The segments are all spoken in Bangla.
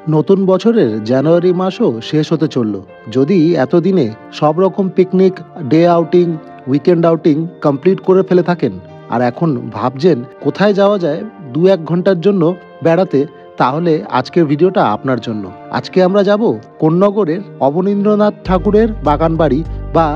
নতুন বছরের জানুয়ারি মাসও শেষ হতে চলল। যদি এতদিনে সব রকম picnic, day outing, weekend outing complete করে ফেলে থাকেন আর এখন ভাবছেন কোথায় যাওয়া যায় 2-1 ঘন্টার জন্য বেড়াতে, তাহলে আজকের ভিডিওটা আপনার জন্য। আজকে আমরা যাব কোন্নগরের অবনীন্দ্রনাথ ঠাকুরের বাগানবাড়ি বা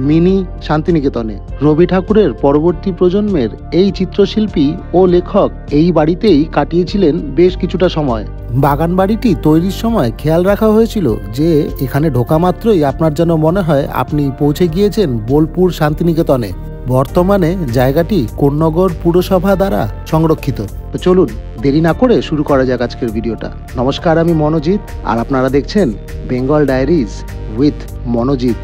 মিনি শান্তিনিকেতনে। রবি ঠাকুরের পরবর্তী প্রজন্মের এই চিত্রশিল্পী ও লেখক এই বাড়িতেই কাটিয়েছিলেন বেশ কিছুটা সময়। বাগান বাড়িটি তৈরির সময় খেয়াল রাখা হয়েছিল যে এখানে ঢোকা মাত্রই আপনার যেন মনে হয় আপনি পৌঁছে গিয়েছেন বোলপুর শান্তিনিকেতনে। বর্তমানে জায়গাটি কোন্নগর পুরসভা দ্বারা সংরক্ষিত। তো চলুন দেরি না করে শুরু করা যাক আজকের ভিডিওটা। নমস্কার, আমি মনোজিৎ আর আপনারা দেখছেন বেঙ্গল ডায়েরিজ উইথ মনোজিৎ।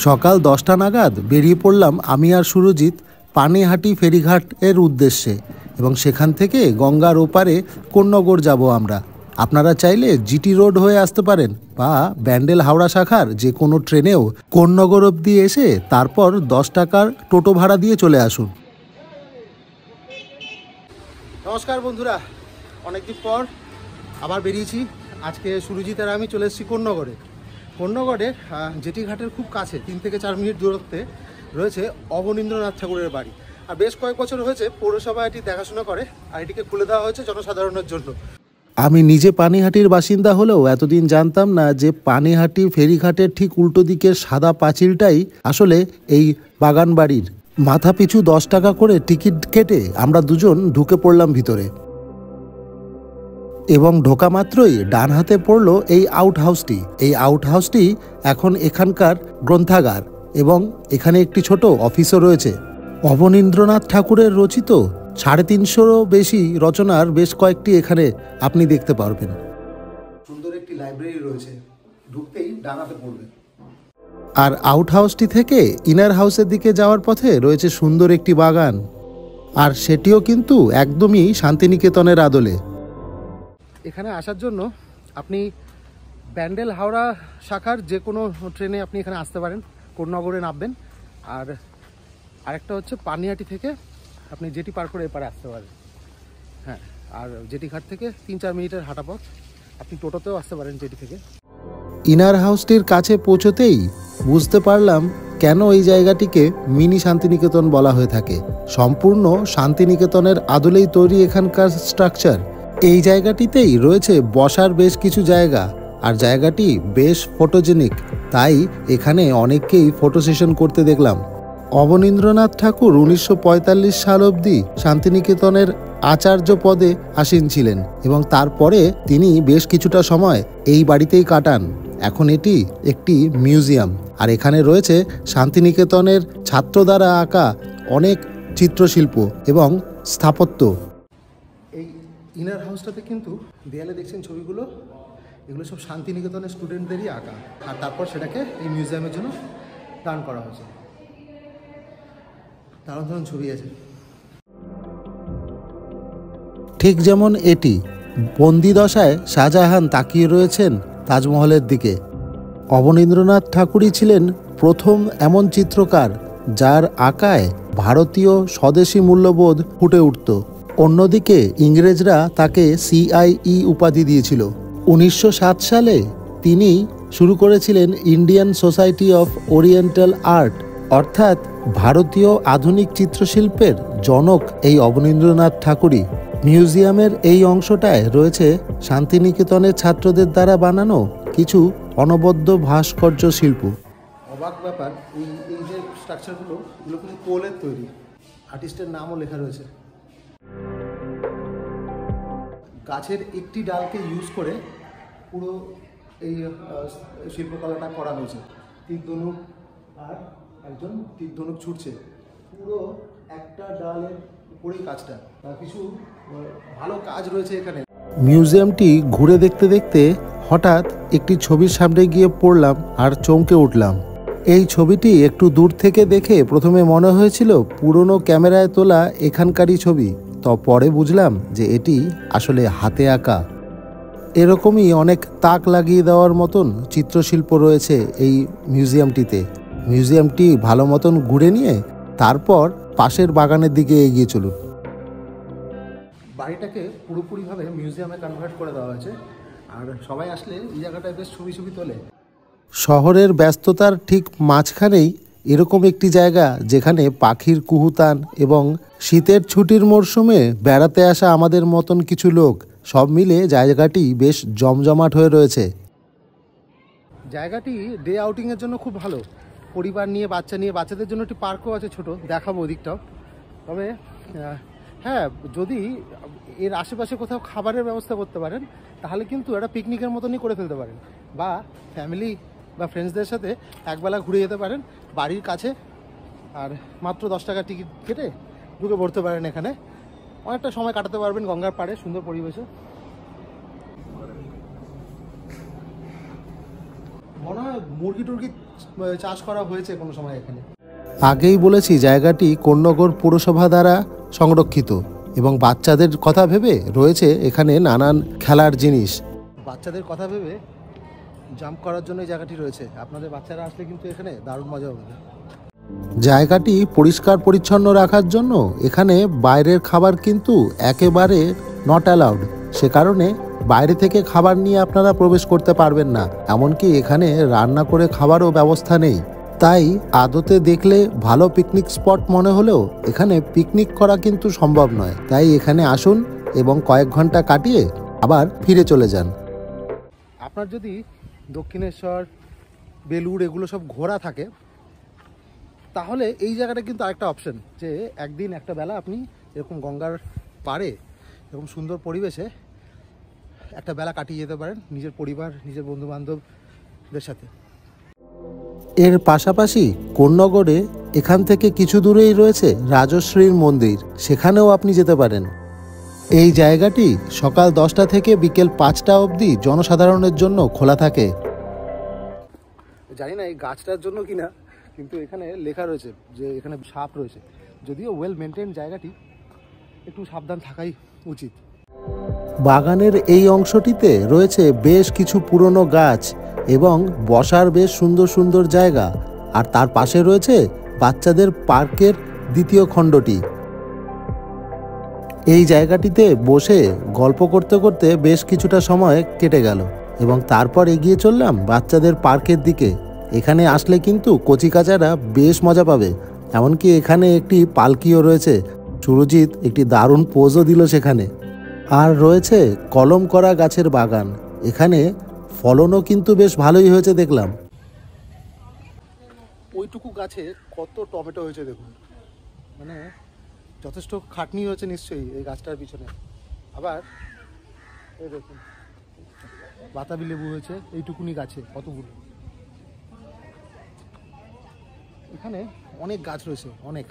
সকাল 10টা নাগাদ বেরিয়ে পড়লাম আমি আর সুরজিৎ পানিহাটি ফেরিঘাট এর উদ্দেশ্যে, এবং সেখান থেকে গঙ্গার ওপারে কোন্নগর যাব আমরা। আপনারা চাইলে জিটি রোড হয়ে আসতে পারেন বা ব্যান্ডেল হাওড়া শাখার যে কোনো ট্রেনেও কোন্নগর অবধি এসে তারপর 10 টাকার টোটো ভাড়া দিয়ে চলে আসুন। নমস্কার বন্ধুরা, অনেকদিন পর আবার বেরিয়েছি। আজকে সুরজিৎ আর আমি চলে এসেছি কোন্নগরে। কোন্নগরের জেটি ঘাটের খুব কাছে 3 থেকে 4 মিনিট দূরত্বে রয়েছে অবনীন্দ্রনাথ ঠাকুরের বাড়ি। আর বেশ কয়েক বছর হয়েছে পৌরসভা এটি দেখাশোনা করে আর এটিকে খুলে দেওয়া হয়েছে জনসাধারণের জন্য। আমি নিজে পানিহাটির বাসিন্দা হলেও এতদিন জানতাম না যে পানিহাটি ফেরিঘাটের ঠিক উল্টো দিকের সাদা পাঁচিলটাই আসলে এই বাগান বাড়ির। মাথা পিছু 10 টাকা করে টিকিট কেটে আমরা দুজন ঢুকে পড়লাম ভিতরে, এবং ঢোকা মাত্রই ডান হাতে পড়লো এই আউট হাউসটি। এই আউট হাউসটি এখন এখানকার গ্রন্থাগার, এবং এখানে একটি ছোট অফিসও রয়েছে। অবনীন্দ্রনাথ ঠাকুরের রচিত 350-রও বেশি রচনার বেশ কয়েকটি এখানে আপনি দেখতে পারবেন। সুন্দর একটি লাইব্রেরি রয়েছে, ঢুকতেই ডান হাতে পড়বে। আর আউট হাউসটি থেকে ইনার হাউসের দিকে যাওয়ার পথে রয়েছে সুন্দর একটি বাগান, আর সেটিও কিন্তু একদমই শান্তিনিকেতনের আদলে। এখানে আসার জন্য আপনি ব্যান্ডেল হাওড়া শাখার যে কোনো ট্রেনে আপনি এখানে আসতে পারেন, কোন্নগরে নামবেন। আর আরেকটা হচ্ছে পানিহাটি থেকে আপনি জেটি পার করে এপারে আসতে পারেন। হ্যাঁ, আর জেটি ঘাট থেকে 3-4 মিনিটের হাঁটা পথ। আপনি টোটোতেও আসতে পারেন জেটি থেকে। ইনার হাউসটির কাছে পৌঁছতেই বুঝতে পারলাম কেন এই জায়গাটিকে মিনি শান্তিনিকেতন বলা হয়ে থাকে। সম্পূর্ণ শান্তিনিকেতনের আদলেই তৈরি এখানকার স্ট্রাকচার। এই জায়গাটিতেই রয়েছে বসার বেশ কিছু জায়গা, আর জায়গাটি বেশ ফটোজেনিক, তাই এখানে অনেককেই ফটো সেশন করতে দেখলাম। অবনীন্দ্রনাথ ঠাকুর 1945 সাল অবধি শান্তিনিকেতনের আচার্য পদে আসীন ছিলেন, এবং তারপরে তিনি বেশ কিছুটা সময় এই বাড়িতেই কাটান। এখন এটি একটি মিউজিয়াম, আর এখানে রয়েছে শান্তিনিকেতনের ছাত্র দ্বারা আঁকা অনেক চিত্রশিল্প এবং স্থাপত্য। এই ইনার হাউসটাতে কিন্তু দেয়ালে দেখছেন ছবিগুলো, এগুলো সব শান্তিনিকেতনের স্টুডেন্টদেরই আঁকা, আর তারপর সেটাকে এই মিউজিয়ামের জন্য দান করা হয়েছে। দারুণ দারুণ ছবি আছে। ঠিক যেমন এটি বন্দি দশায় শাহজাহান তাকিয়ে রয়েছেন তাজমহলের দিকে। অবনীন্দ্রনাথ ঠাকুরই ছিলেন প্রথম এমন চিত্রকার যার আঁকায় ভারতীয় স্বদেশী মূল্যবোধ ফুটে উঠত। অন্যদিকে ইংরেজরা তাকে CIE উপাধি দিয়েছিল। 1907 সালে তিনি শুরু করেছিলেন Indian society of oriental art, অর্থাৎ ভারতীয় আধুনিক চিত্রশিল্পের জনক এই অবনীন্দ্রনাথ ঠাকুরই। মিউজিয়ামের এই অংশটায় রয়েছে শান্তিনিকেতনের ছাত্রদের দ্বারা বানানো কিছু অনবদ্য ভাস্কর্য শিল্প। অবাক ব্যাপার, এই যে স্ট্রাকচারগুলো, এগুলো কিন্তু কোলের তৈরি, আর্টিস্টের নামও লেখা রয়েছে। গাছের একটি ডালকে ইউজ করে পুরো এই শিল্পকলাটা করা হয়েছে। তীর ধনুক, আর একজন তীর ধনুক ছুটছে, পুরো একটা ডালের উপরেই কাজটা। কিছু ভালো কাজ রয়েছে এখানে। মিউজিয়ামটি ঘুরে দেখতে দেখতে হঠাৎ একটি ছবির সামনে গিয়ে পড়লাম আর চমকে উঠলাম। এই ছবিটি একটু দূর থেকে দেখে প্রথমে মনে হয়েছিল পুরনো ক্যামেরায় তোলা এখানকারই ছবি, তো পরে বুঝলাম যে এটি আসলে হাতে আঁকা। এরকমই অনেক তাক লাগিয়ে দেওয়ার মতন চিত্রশিল্প রয়েছে এই মিউজিয়ামটিতে। মিউজিয়ামটি ভালো মতন ঘুরে নিয়ে তারপর পাশের বাগানের দিকে এগিয়ে চলুন। বাড়িটাকে পুরোপুরিভাবে মিউজিয়ামে কনভার্ট করে দেওয়া হয়েছে, আর সবাই আসলে এই জায়গাটায় বেশ ছবি ছবি তোলে। শহরের ব্যস্ততার ঠিক মাঝখানেই এরকম একটি জায়গা যেখানে পাখির কুহুতান এবং শীতের ছুটির মরশুমে বেড়াতে আসা আমাদের মতন কিছু লোক সব মিলে জায়গাটি বেশ জমজমাট হয়ে রয়েছে। জায়গাটি ডে আউটিংয়ের জন্য খুব ভালো, পরিবার নিয়ে বাচ্চা নিয়ে, বাচ্চাদের জন্য একটি পার্কও আছে ছোট, দেখাবো ওদিকটাও। তবে হ্যাঁ, যদি এর আশেপাশে কোথাও খাবারের ব্যবস্থা করতে পারেন তাহলে কিন্তু একটা পিকনিকের মতনই করে ফেলতে পারেন, বা ফ্যামিলি বা ফ্রেন্ডসদের সাথে একবেলা ঘুরে যেতে পারেন বাড়ির কাছে, আর মাত্র 10 টাকা টিকিট কেটে ঢুকে পড়তে পারেন। এখানে অনেকটা সময় কাটাতে পারবেন গঙ্গার পাড়ে সুন্দর পরিবেশে। মনে হয় মুরগি টুরগি চাষ করা হয়েছে কোনো সময় এখানে। আগেই বলেছি জায়গাটি কোন্নগর পুরসভা দ্বারা সংরক্ষিত এবং বাচ্চাদের কথা ভেবে রয়েছে এখানে নানান খেলার জিনিস। বাচ্চাদের কথা ভেবে জাম্প করার জন্য এই জায়গাটি রয়েছে। আপনাদের বাচ্চারা আসলে কিন্তু এখানে দারুণ মজা হবে। জায়গাটি পরিষ্কার পরিচ্ছন্ন রাখার জন্য এখানে বাইরের খাবার কিন্তু একেবারে নট অ্যালাউড। সে কারণে বাইরে থেকে খাবার নিয়ে আপনারা প্রবেশ করতে পারবেন না, এমনকি এখানে রান্না করে খাবারও ব্যবস্থা নেই। তাই আদতে দেখলে ভালো পিকনিক স্পট মনে হলেও এখানে পিকনিক করা কিন্তু সম্ভব নয়। তাই এখানে আসুন এবং কয়েক ঘন্টা কাটিয়ে আবার ফিরে চলে যান। আপনার যদি দক্ষিণেশ্বর, বেলুড় এগুলো সব ঘোরা থাকে তাহলে এই জায়গাটা কিন্তু আরেকটা অপশন, যে একদিন একটা বেলা আপনি এরকম গঙ্গার পাড়ে এরকম সুন্দর পরিবেশে একটা বেলা কাটিয়ে যেতে পারেন নিজের পরিবার, নিজের বন্ধুবান্ধবদের সাথে। এর পাশাপাশি কোন্নগরে এখান থেকে কিছু দূরেই রয়েছে রাজশ্রীর মন্দির, সেখানেও আপনি যেতে পারেন। এই জায়গাটি সকাল 10টা থেকে বিকেল 5টা অবধি জনসাধারণের জন্য খোলা থাকে। জানি না এই গাছটার জন্য কিনা, কিন্তু এখানে লেখা রয়েছে যে এখানে সাপ রয়েছে। যদিও ওয়েল মেনটেন জায়গাটি, একটু সাবধান থাকাই উচিত। বাগানের এই অংশটিতে রয়েছে বেশ কিছু পুরনো গাছ এবং বসার বেশ সুন্দর সুন্দর জায়গা, আর তার পাশে রয়েছে বাচ্চাদের পার্কের দ্বিতীয় খণ্ডটি। এই জায়গাটিতে বসে গল্প করতে করতে বেশ কিছুটা সময় কেটে গেল এবং তারপর এগিয়ে চললাম বাচ্চাদের পার্কের দিকে। এখানে আসলে কিন্তু কচিকাচারা বেশ মজা পাবে, এমনকি এখানে একটি পালকিও রয়েছে। সুরজিৎ একটি দারুণ পোজও দিল সেখানে। আর রয়েছে কলম করা গাছের বাগান, এখানে ফলনও কিন্তু বেশ ভালোই হয়েছে দেখলাম। ওইটুকু গাছে কত টমেটো হয়েছে দেখুন, মানে যথেষ্ট খাটনি হয়েছে নিশ্চয়ই এই গাছটার পিছনে। আবার এই দেখুন বাতাবি লেবু হয়েছে এইটুকুনি গাছে কতগুলো। এখানে অনেক গাছ রয়েছে, অনেক।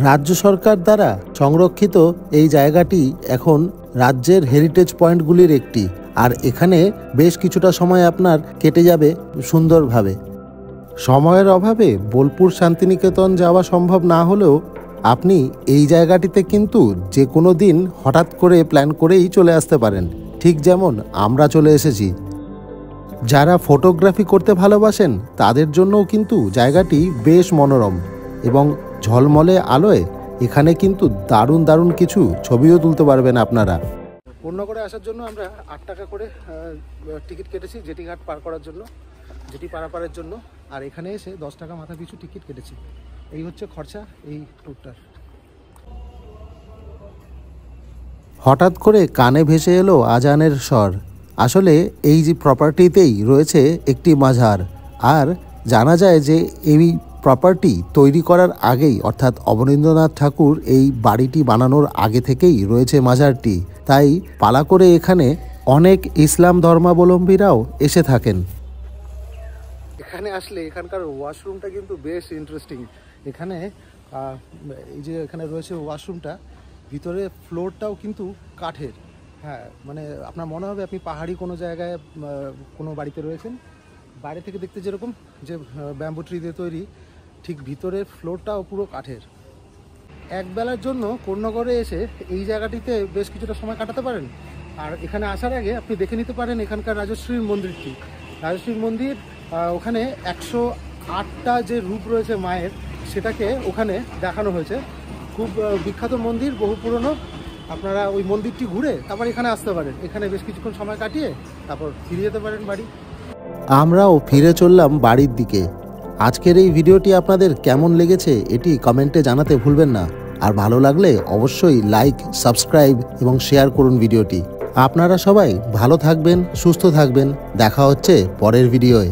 রাজ্য সরকার দ্বারা সংরক্ষিত এই জায়গাটি এখন রাজ্যের হেরিটেজ পয়েন্টগুলির একটি, আর এখানে বেশ কিছুটা সময় আপনার কেটে যাবে সুন্দরভাবে। সময়ের অভাবে বোলপুর শান্তিনিকেতন যাওয়া সম্ভব না হলেও আপনি এই জায়গাটিতে কিন্তু যে কোনো দিন হঠাৎ করে প্ল্যান করেই চলে আসতে পারেন, ঠিক যেমন আমরা চলে এসেছি। যারা ফটোগ্রাফি করতে ভালোবাসেন তাদের জন্যও কিন্তু জায়গাটি বেশ মনোরম এবং ঝলমলে আলোয় এখানে কিন্তু দারুণ দারুণ কিছু ছবিও তুলতে পারবেন আপনারা। কোন্নগরে আসার জন্য আমরা 8 টাকা করে টিকিট কেটেছি জেটি ঘাট পার করার জন্য, জেটি পারাপারের জন্য, আর এখানে এসে 10 টাকা মাথা পিছু টিকিট কেটেছি। এই হচ্ছে খরচা এই ট্যুরটার। হঠাৎ করে কানে ভেসে এলো আজানের স্বর। আসলে এই যে প্রপার্টিতেই রয়েছে একটি মাজার, আর জানা যায় যে এই প্রপার্টি তৈরি করার আগেই, অর্থাৎ অবনীন্দ্রনাথ ঠাকুর এই বাড়িটি বানানোর আগে থেকেই রয়েছে মাজারটি। তাই পালা করে এখানে অনেক ইসলাম ধর্মাবলম্বীরাও এসে থাকেন। এখানে আসলে এখানকার ওয়াশরুমটা কিন্তু বেশ ইন্টারেস্টিং। এখানে এই যে এখানে রয়েছে ওয়াশরুমটা, ভিতরে ফ্লোরটাও কিন্তু কাঠের। হ্যাঁ, মানে আপনার মনে হবে আপনি পাহাড়ি কোনো জায়গায় কোনো বাড়িতে রয়েছেন। বাইরে থেকে দেখতে যেরকম যে ব্যাম্বু ট্রি দিয়ে তৈরি, ঠিক ভিতরের ফ্লোরটাও পুরো কাঠের। একবেলার জন্য কোন্নগরে এসে এই জায়গাটিতে বেশ কিছুটা সময় কাটাতে পারেন। আর এখানে আসার আগে আপনি দেখে নিতে পারেন এখানকার রাজশ্রীর মন্দিরটি। রাজশ্রীর মন্দির, ওখানে 108টা যে রূপ রয়েছে মায়ের, সেটাকে ওখানে দেখানো হয়েছে। খুব বিখ্যাত মন্দির, বহু পুরনো, আপনারা ওই মন্দিরটি ঘুরে তারপর এখানে আসতে পারেন। এখানে বেশ কিছুক্ষণ সময় কাটিয়ে তারপর ফিরে যেতে পারেন বাড়ি। আমরাও ফিরে চললাম বাড়ির দিকে। আজকের এই ভিডিওটি আপনাদের কেমন লেগেছে এটি কমেন্টে জানাতে ভুলবেন না। আর ভালো লাগলে অবশ্যই লাইক, সাবস্ক্রাইব এবং শেয়ার করুন ভিডিওটি। আপনারা সবাই ভালো থাকবেন, সুস্থ থাকবেন। দেখা হচ্ছে পরের ভিডিওয়ে।